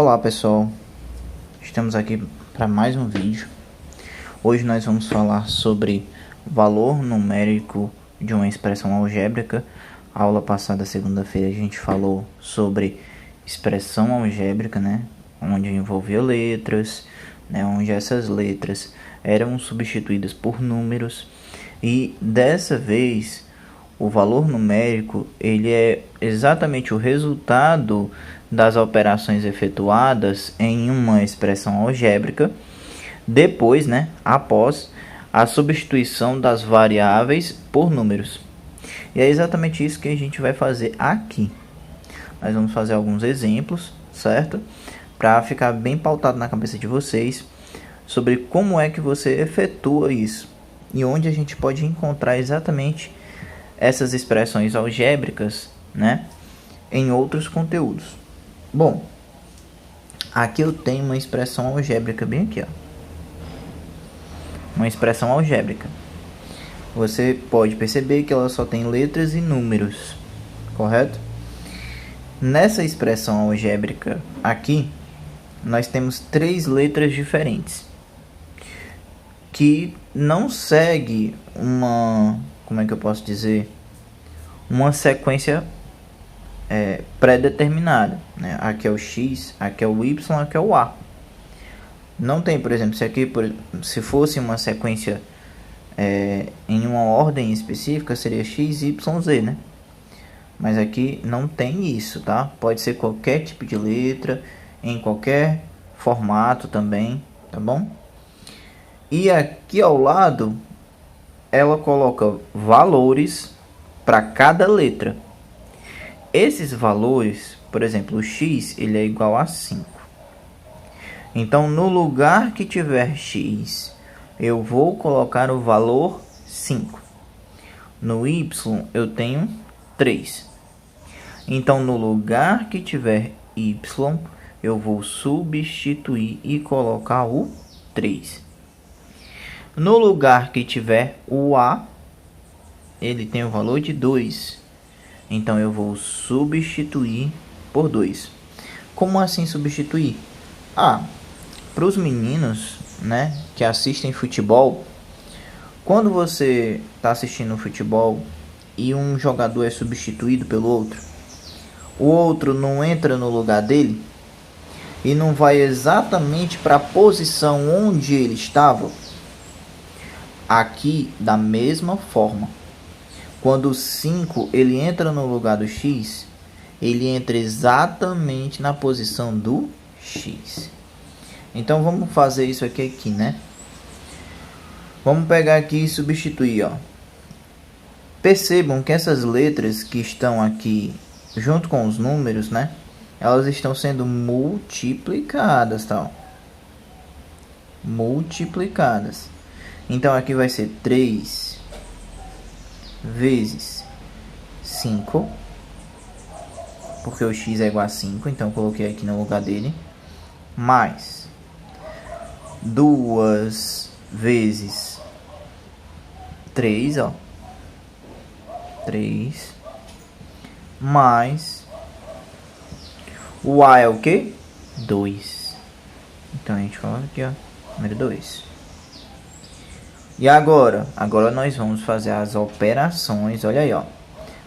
Olá pessoal, estamos aqui para mais um vídeo. Hoje nós vamos falar sobre valor numérico de uma expressão algébrica. A aula passada, segunda-feira, a gente falou sobre expressão algébrica, né? Onde envolvia letras, né? Onde essas letras eram substituídas por números. E dessa vez, o valor numérico ele é exatamente o resultado das operações efetuadas em uma expressão algébrica depois, após a substituição das variáveis por números. E é exatamente isso que a gente vai fazer aqui. Nós vamos fazer alguns exemplos, certo? Para ficar bem pautado na cabeça de vocês sobre como é que você efetua isso e onde a gente pode encontrar exatamente essas expressões algébricas, em outros conteúdos. Bom, aqui eu tenho uma expressão algébrica bem aqui, ó. Uma expressão algébrica. Você pode perceber que ela só tem letras e números, correto? Nessa expressão algébrica aqui, nós temos três letras diferentes que não segue uma, como é que eu posso dizer, uma sequência pré-determinada, né? Aqui é o X, aqui é o Y, aqui é o A. Não tem, por exemplo, se fosse uma sequência em uma ordem específica, seria X, Y, Z, né? Mas aqui não tem isso, tá? Pode ser qualquer tipo de letra, em qualquer formato também, tá bom? E aqui ao lado, ela coloca valores para cada letra. Esses valores, por exemplo, o X ele é igual a 5. Então, no lugar que tiver X, eu vou colocar o valor 5. No Y, eu tenho 3. Então, no lugar que tiver Y, eu vou substituir e colocar o 3. No lugar que tiver o A, ele tem o valor de 2. Então, eu vou substituir por 2. Como assim substituir? Para os meninos, que assistem futebol, quando você está assistindo futebol e um jogador é substituído pelo outro, o outro não entra no lugar dele e não vai exatamente para a posição onde ele estava. Aqui, da mesma forma, quando o 5 ele entra no lugar do X, ele entra exatamente na posição do X. Então vamos fazer isso aqui, Vamos pegar aqui e substituir, ó. Percebam que essas letras que estão aqui junto com os números, elas estão sendo multiplicadas, tá? Multiplicadas. Então aqui vai ser 3 vezes 5, porque o X é igual a 5, então eu coloquei aqui no lugar dele, mais 2 vezes 3, ó, 3, mais o A é o que? 2. Então a gente coloca aqui, ó, número 2. E agora nós vamos fazer as operações, olha aí, ó.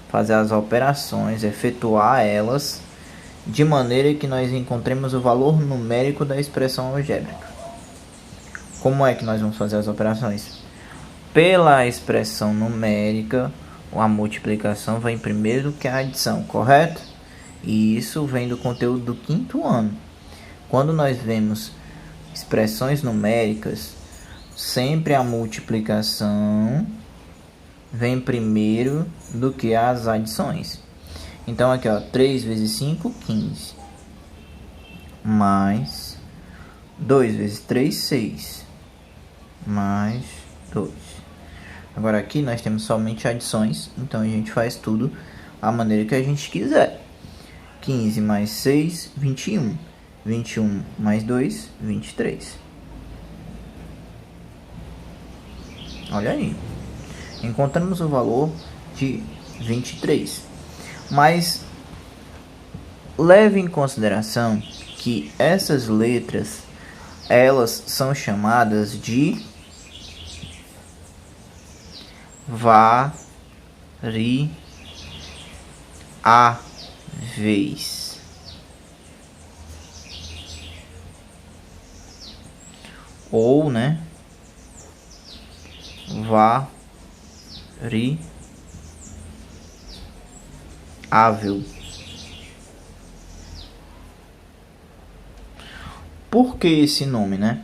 Fazer as operações, efetuar elas de maneira que nós encontremos o valor numérico da expressão algébrica. Como é que nós vamos fazer as operações? Pela expressão numérica, a multiplicação vem primeiro que a adição, correto? E isso vem do conteúdo do 5º ano. Quando nós vemos expressões numéricas, sempre a multiplicação vem primeiro do que as adições. Então aqui, ó, 3 vezes 5, 15. Mais 2 vezes 3, 6. Mais 2. Agora aqui nós temos somente adições, então a gente faz tudo a maneira que a gente quiser. 15 mais 6, 21. 21 mais 2, 23. Olha aí. Encontramos o valor de 23. Mas leve em consideração que essas letras, elas são chamadas de variáveis. Ou, né, variável. Por que esse nome, né?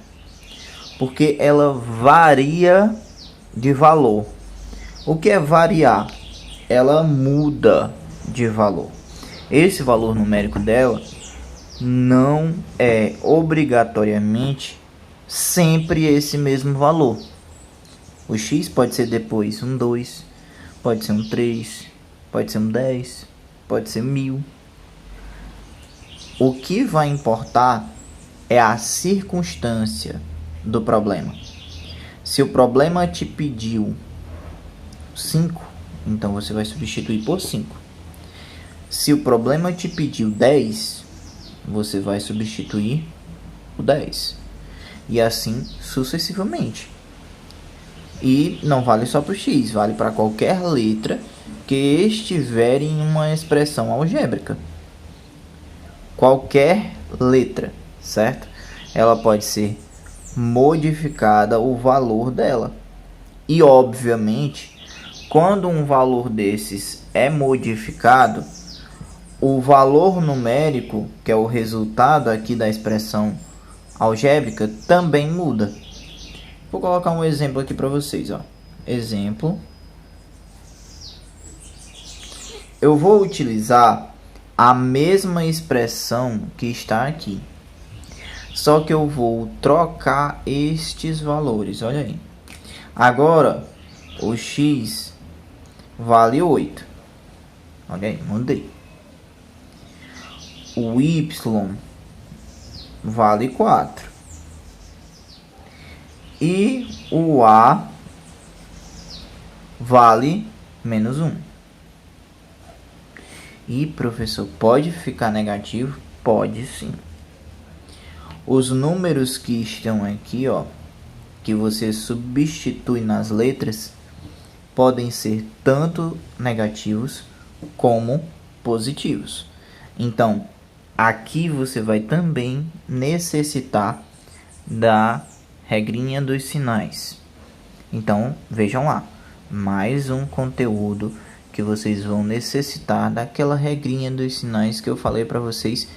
Porque ela varia de valor. O que é variar? Ela muda de valor. Esse valor numérico dela não é obrigatoriamente sempre esse mesmo valor. O x pode ser depois um 2, pode ser um 3, pode ser um 10, pode ser 1000. O que vai importar é a circunstância do problema. Se o problema te pediu 5, então você vai substituir por 5. Se o problema te pediu 10, você vai substituir por 10. E assim sucessivamente. E não vale só para o x, vale para qualquer letra que estiver em uma expressão algébrica. Qualquer letra, certo? Ela pode ser modificada o valor dela. E obviamente, quando um valor desses é modificado, o valor numérico, que é o resultado aqui da expressão algébrica, também muda. Vou colocar um exemplo aqui para vocês, ó. Exemplo. Eu vou utilizar a mesma expressão que está aqui. Só que eu vou trocar estes valores, olha aí. Agora, o x vale 8. Olha aí, mudei. O y vale 4. E o a vale menos 1. E, professor, pode ficar negativo? Pode sim. Os números que estão aqui, ó, que você substitui nas letras, podem ser tanto negativos como positivos. Então, aqui você vai também necessitar da regrinha dos sinais. Então, vejam lá, mais um conteúdo que vocês vão necessitar daquela regrinha dos sinais que eu falei para vocês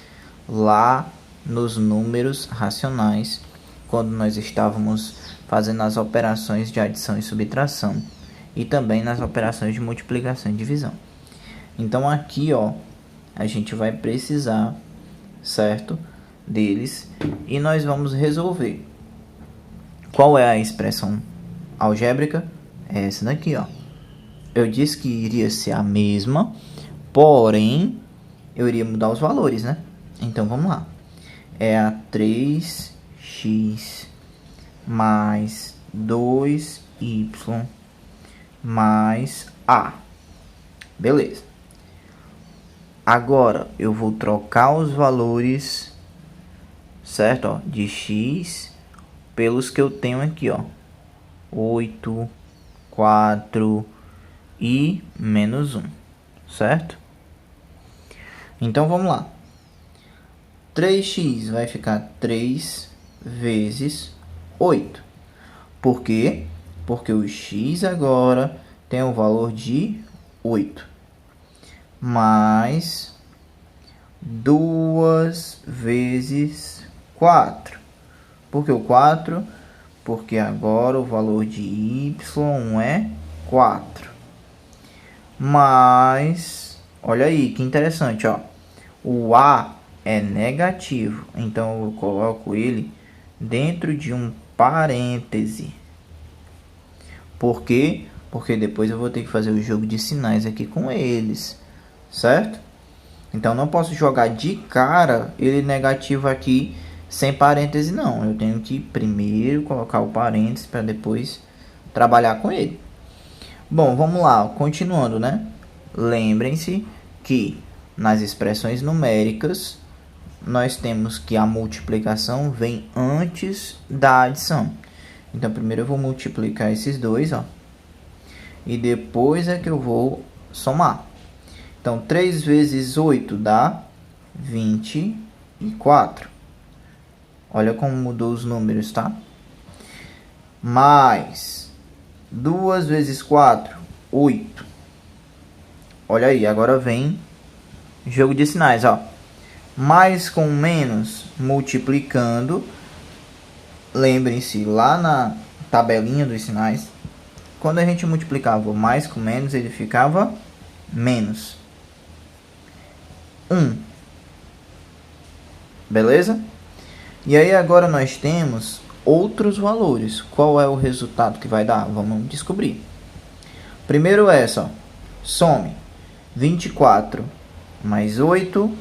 lá nos números racionais, quando nós estávamos fazendo as operações de adição e subtração e também nas operações de multiplicação e divisão. Então aqui, ó, a gente vai precisar, certo, deles e nós vamos resolver. Qual é a expressão algébrica? É essa daqui, ó. Eu disse que iria ser a mesma, porém eu iria mudar os valores, né? Então vamos lá. É a 3x mais 2y mais a. Beleza. Agora eu vou trocar os valores, certo? Ó, de x pelos que eu tenho aqui, ó. 8, 4 e menos 1, certo? Então vamos lá. 3x vai ficar 3 vezes 8. Por quê? Porque o x agora tem o valor de 8. Mais 2 vezes 4. Por que o 4? Porque agora o valor de y é 4. Mas, olha aí, que interessante, ó. O a é negativo, então eu coloco ele dentro de um parêntese. Por quê? Porque depois eu vou ter que fazer o jogo de sinais aqui com eles, certo? Então não posso jogar de cara ele negativo aqui sem parêntese, não. Eu tenho que primeiro colocar o parêntese para depois trabalhar com ele. Bom, vamos lá, continuando, né? Lembrem-se que nas expressões numéricas nós temos que a multiplicação vem antes da adição. Então, primeiro eu vou multiplicar esses dois, ó. E depois é que eu vou somar. Então, 3 vezes 8 dá 24. Olha como mudou os números, tá? Mais 2 vezes 4, 8. Olha aí, agora vem jogo de sinais, ó. Mais com menos multiplicando. Lembrem-se, lá na tabelinha dos sinais, quando a gente multiplicava o mais com menos, ele ficava menos 1. Beleza? E aí agora nós temos outros valores. Qual é o resultado que vai dar? Vamos descobrir. Primeiro essa, ó. Some 24 mais 8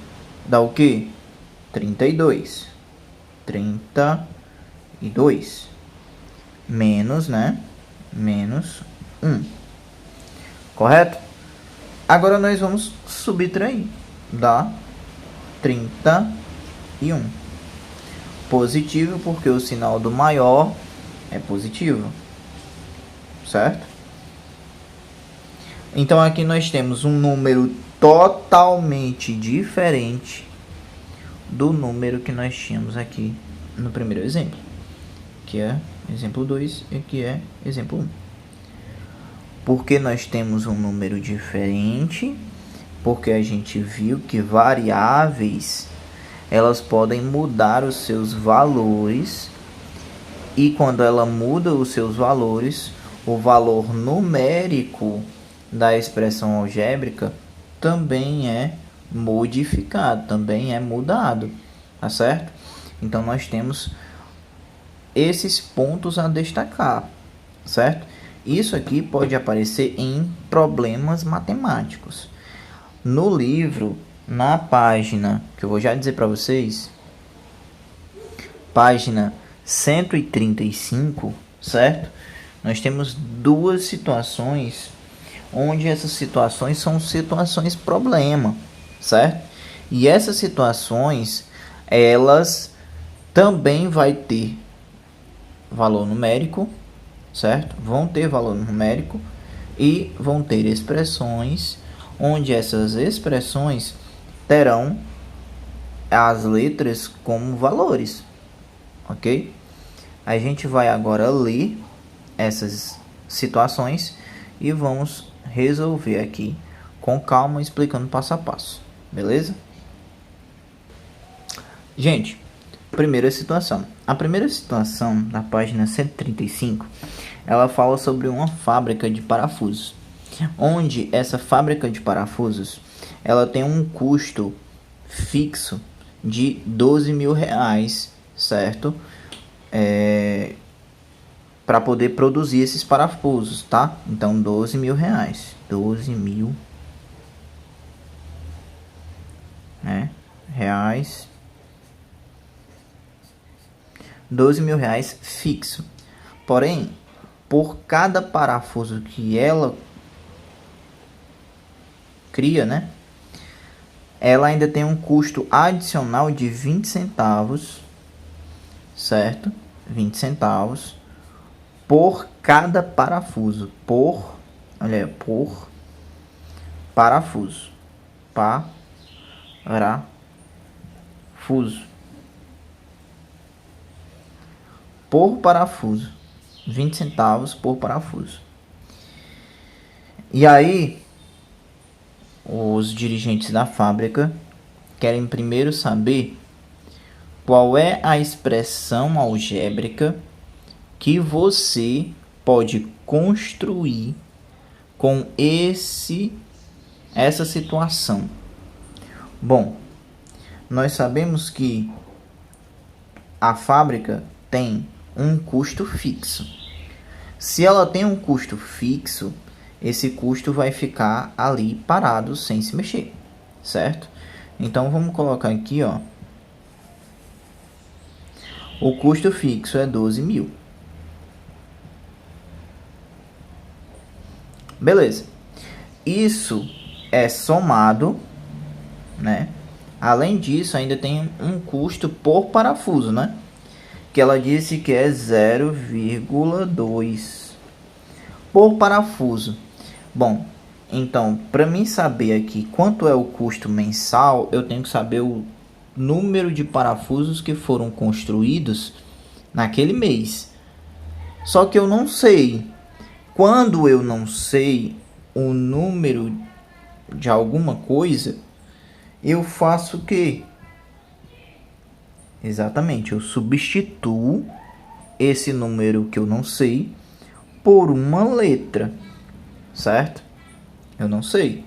dá o quê? 32. 32. Menos, né? Menos 1. Correto? Agora nós vamos subtrair. Dá 31. Positivo, porque o sinal do maior é positivo. Certo? Então aqui nós temos um número totalmente diferente do número que nós tínhamos aqui no primeiro exemplo, que é exemplo 2 e que é exemplo 1. Porque nós temos um número diferente, porque a gente viu que variáveis elas podem mudar os seus valores, e quando ela muda os seus valores, o valor numérico da expressão algébrica também é modificado, também é mudado, tá certo? Então nós temos esses pontos a destacar, certo? Isso aqui pode aparecer em problemas matemáticos. No livro, na página, que eu vou já dizer para vocês, página 135, certo? Nós temos duas situações, onde essas situações são situações problema, certo? E essas situações, elas também vai ter valor numérico, certo? Vão ter valor numérico e vão ter expressões, onde essas expressões terão as letras como valores, ok? A gente vai agora ler essas situações e vamos resolver aqui com calma, explicando passo a passo, beleza? Gente, primeira situação. A primeira situação, na página 135, ela fala sobre uma fábrica de parafusos, onde essa fábrica de parafusos, ela tem um custo fixo de 12 mil reais, certo? Para poder produzir esses parafusos, tá? Então, 12 mil reais. 12 mil, né? Reais. 12 mil reais fixo. Porém, por cada parafuso que ela cria, né? Ela ainda tem um custo adicional de 20 centavos, certo? 20 centavos por cada parafuso. Por parafuso. Parafuso. Por parafuso. 20 centavos por parafuso. E aí, os dirigentes da fábrica querem primeiro saber qual é a expressão algébrica que você pode construir com essa situação. Bom, nós sabemos que a fábrica tem um custo fixo. Se ela tem um custo fixo, esse custo vai ficar ali parado sem se mexer, certo? Então vamos colocar aqui, ó. O custo fixo é 12 mil. Beleza. Isso é somado, né? Além disso, ainda tem um custo por parafuso, né? Que ela disse que é 0,2 por parafuso. Bom, então, para mim saber aqui quanto é o custo mensal, eu tenho que saber o número de parafusos que foram construídos naquele mês. Só que eu não sei. Quando eu não sei o número de alguma coisa, eu faço o quê? Exatamente, eu substituo esse número que eu não sei por uma letra, certo? Eu não sei.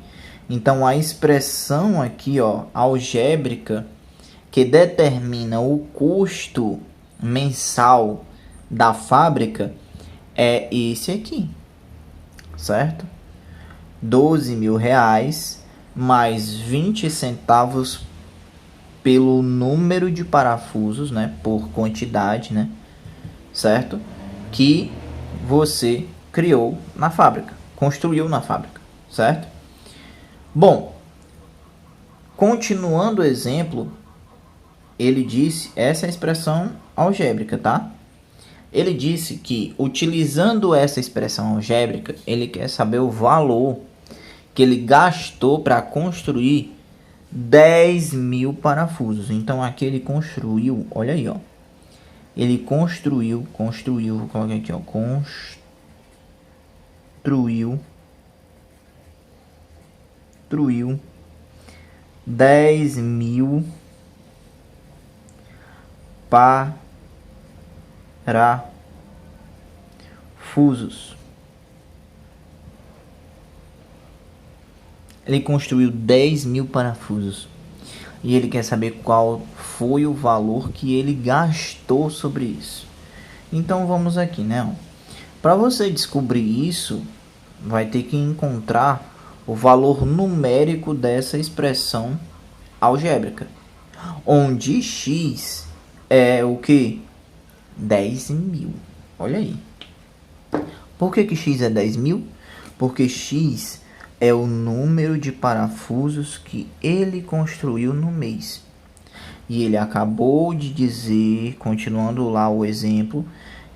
Então a expressão aqui, ó, algébrica, que determina o custo mensal da fábrica é esse aqui, certo? 12 mil reais mais 20 centavos pelo número de parafusos, né? Por quantidade, né? Certo? Que você criou na fábrica, construiu na fábrica, certo? Bom, continuando o exemplo, ele disse, essa é a expressão algébrica, tá? Ele disse que, utilizando essa expressão algébrica, ele quer saber o valor que ele gastou para construir 10 mil parafusos. Então, aqui ele construiu, olha aí, ó. Ele construiu, vou colocar aqui, ó. Construiu 10 mil parafusos. Ele construiu 10 mil parafusos. E ele quer saber qual foi o valor que ele gastou sobre isso. Então vamos aqui, né? Para você descobrir isso, vai ter que encontrar o valor numérico dessa expressão algébrica. Onde x é o que? 10 mil. Olha aí. Por que x é 10 mil? Porque x é o número de parafusos que ele construiu no mês. E ele acabou de dizer, continuando lá o exemplo,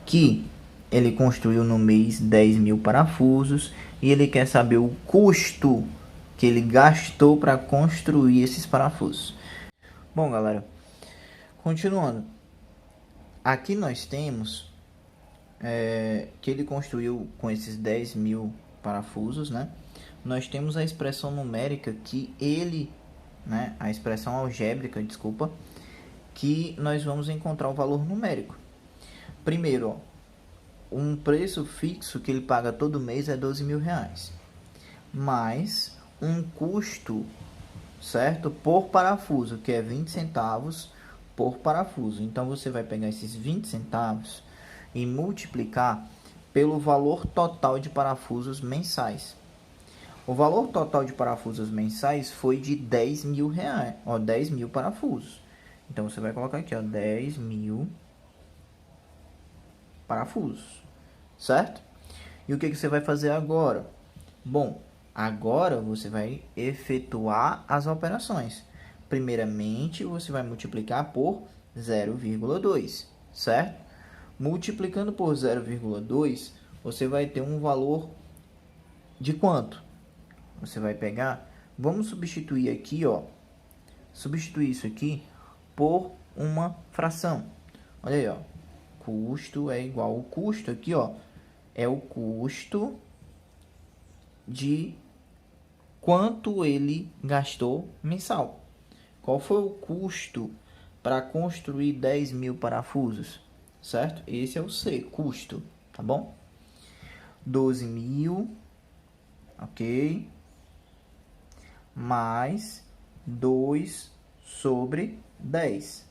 que ele construiu no mês 10 mil parafusos e ele quer saber o custo que ele gastou para construir esses parafusos. Bom, galera, continuando. Aqui nós temos que ele construiu com esses 10 mil parafusos, né? Nós temos a expressão numérica que ele, né? A expressão algébrica, desculpa, que nós vamos encontrar o valor numérico. Primeiro, ó, um preço fixo que ele paga todo mês é 12 mil reais, mais um custo, certo, por parafuso, que é 20 centavos por parafuso. Então você vai pegar esses 20 centavos e multiplicar pelo valor total de parafusos mensais. O valor total de parafusos mensais foi de 10 mil reais, ó, 10 mil parafusos. Então você vai colocar aqui, ó, 10 mil parafusos, certo? E o que você vai fazer agora? Bom, agora você vai efetuar as operações. Primeiramente, você vai multiplicar por 0,2, certo? Multiplicando por 0,2, você vai ter um valor de quanto? Você vai pegar, vamos substituir aqui, ó, substituir isso aqui por uma fração. Olha aí, ó, custo é igual, o custo aqui, ó, é o custo de quanto ele gastou mensal. Qual foi o custo para construir 10 mil parafusos? Certo? Esse é o C, custo, tá bom? 12 mil, ok? Mais 2 sobre 10.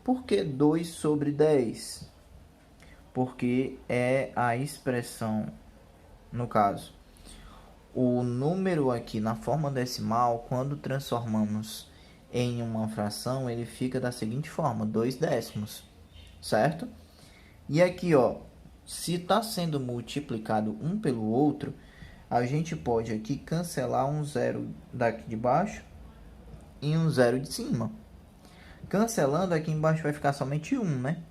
Por que 2 sobre 10? Porque é a expressão, no caso, o número aqui na forma decimal, quando transformamos em uma fração, ele fica da seguinte forma, 2 décimos, certo? E aqui, ó, se está sendo multiplicado um pelo outro, a gente pode aqui cancelar um zero daqui de baixo e um zero de cima. Cancelando, aqui embaixo vai ficar somente 1, né?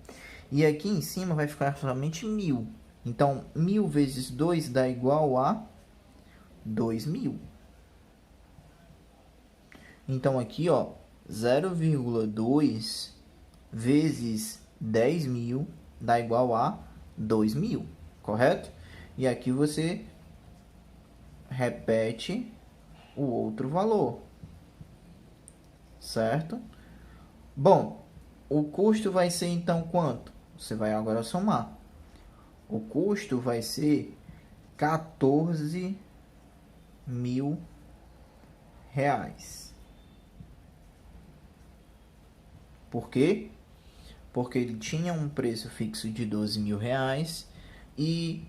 E aqui em cima vai ficar somente 1000. Então, 1000 vezes 2 dá igual a 2000. Então, aqui, ó, 0,2 vezes 10.000 dá igual a 2.000, correto? E aqui você repete o outro valor, certo? Bom, o custo vai ser então quanto? Você vai agora somar. O custo vai ser 14.000 reais. Por quê? Porque ele tinha um preço fixo de 12.000 reais e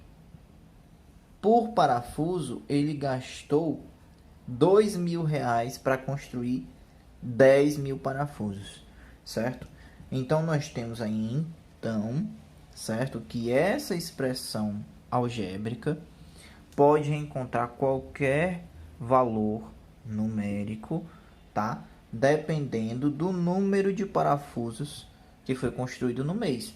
por parafuso ele gastou 2.000 reais para construir 10.000 parafusos, certo? Então nós temos aí certo, que essa expressão algébrica pode encontrar qualquer valor numérico, tá? Dependendo do número de parafusos que foi construído no mês.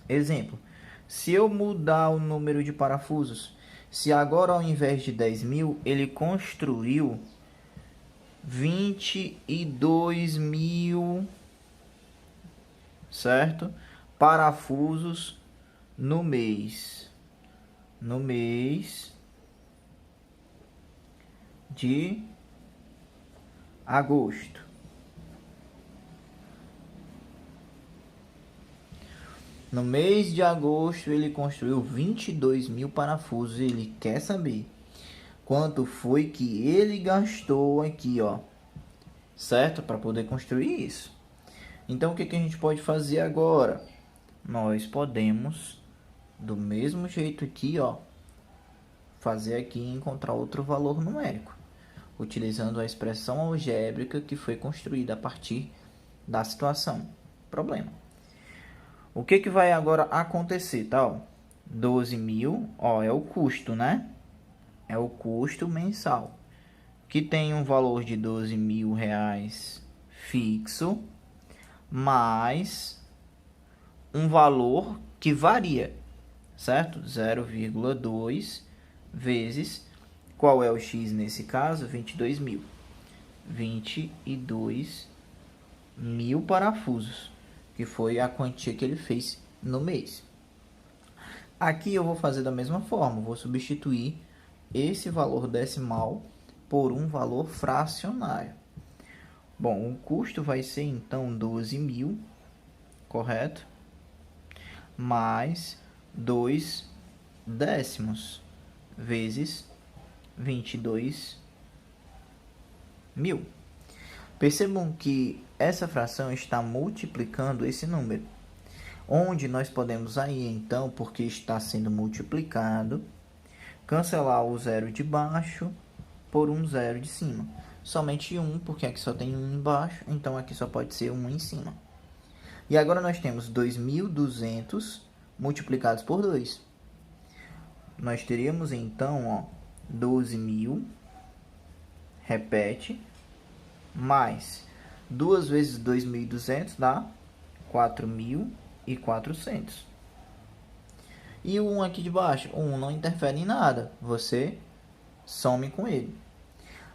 Exemplo, se eu mudar o número de parafusos, se agora ao invés de 10.000, ele construiu 22.000, certo? Parafusos no mês. No mês de agosto. No mês de agosto ele construiu 22.000 parafusos e ele quer saber quanto foi que ele gastou aqui, ó, certo? Para poder construir isso. Então o que a gente pode fazer agora? Nós podemos, do mesmo jeito aqui, ó, fazer aqui e encontrar outro valor numérico, utilizando a expressão algébrica que foi construída a partir da situação, problema. O que vai agora acontecer, tal? 12.000, ó, é o custo, né? É o custo mensal, que tem um valor de 12.000 reais fixo, mais um valor que varia, certo? 0,2 vezes, qual é o x nesse caso? 22.000. 22.000 parafusos, que foi a quantia que ele fez no mês. Aqui eu vou fazer da mesma forma, vou substituir esse valor decimal por um valor fracionário. Bom, o custo vai ser então 12.000, correto? Mais 2 décimos vezes 22.000. Percebam que essa fração está multiplicando esse número, onde nós podemos aí então, porque está sendo multiplicado, cancelar o zero de baixo por um zero de cima. Somente 1, porque aqui só tem 1 embaixo, então aqui só pode ser 1 em cima. E agora nós temos 2.200 multiplicados por 2. Nós teríamos então, ó, 12.000, repete, mais 2 vezes 2.200 dá 4.400. E o 1 aqui de baixo, o 1 não interfere em nada, você some com ele.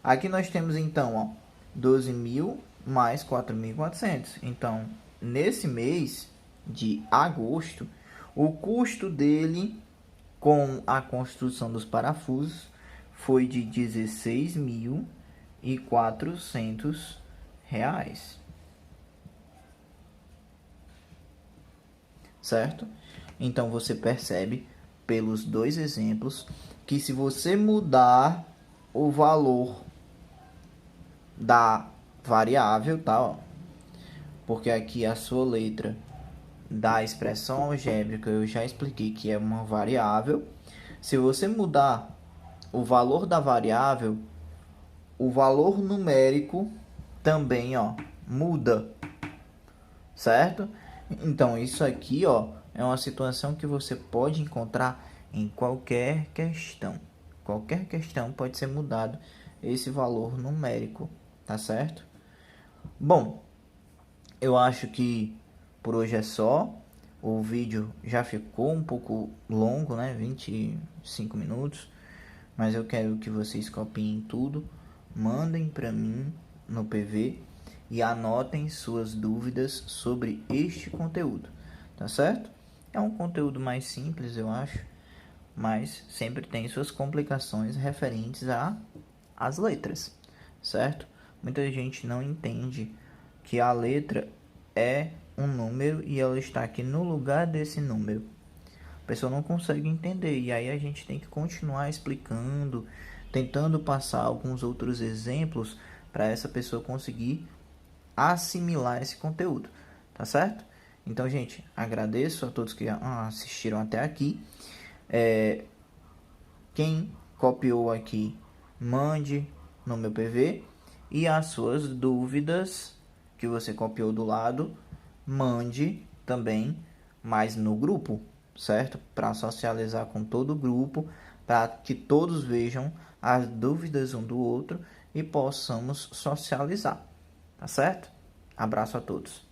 Aqui nós temos então, ó, 12.000 mais 4.400. Então, nesse mês de agosto, o custo dele com a construção dos parafusos foi de 16.400 reais, certo? Então você percebe pelos dois exemplos que se você mudar o valor da variável, tá? Ó, porque aqui a sua letra da expressão algébrica eu já expliquei que é uma variável. Se você mudar o valor da variável, o valor numérico também, ó, muda, certo? Então isso aqui, ó, é uma situação que você pode encontrar em qualquer questão. Qualquer questão pode ser mudado esse valor numérico, tá certo? Bom, eu acho que por hoje é só. O vídeo já ficou um pouco longo, né? 25 minutos. Mas eu quero que vocês copiem tudo, mandem para mim no PV e anotem suas dúvidas sobre este conteúdo, tá certo? É um conteúdo mais simples, eu acho, mas sempre tem suas complicações referentes às letras, certo? Muita gente não entende que a letra é um número e ela está aqui no lugar desse número. A pessoa não consegue entender, e aí a gente tem que continuar explicando, tentando passar alguns outros exemplos para essa pessoa conseguir assimilar esse conteúdo, tá certo? Então, gente, agradeço a todos que assistiram até aqui. Quem copiou aqui, mande no meu PV, e as suas dúvidas que você copiou do lado, mande também, mas no grupo, certo? Para socializar com todo o grupo, para que todos vejam as dúvidas um do outro e possamos socializar, tá certo? Abraço a todos.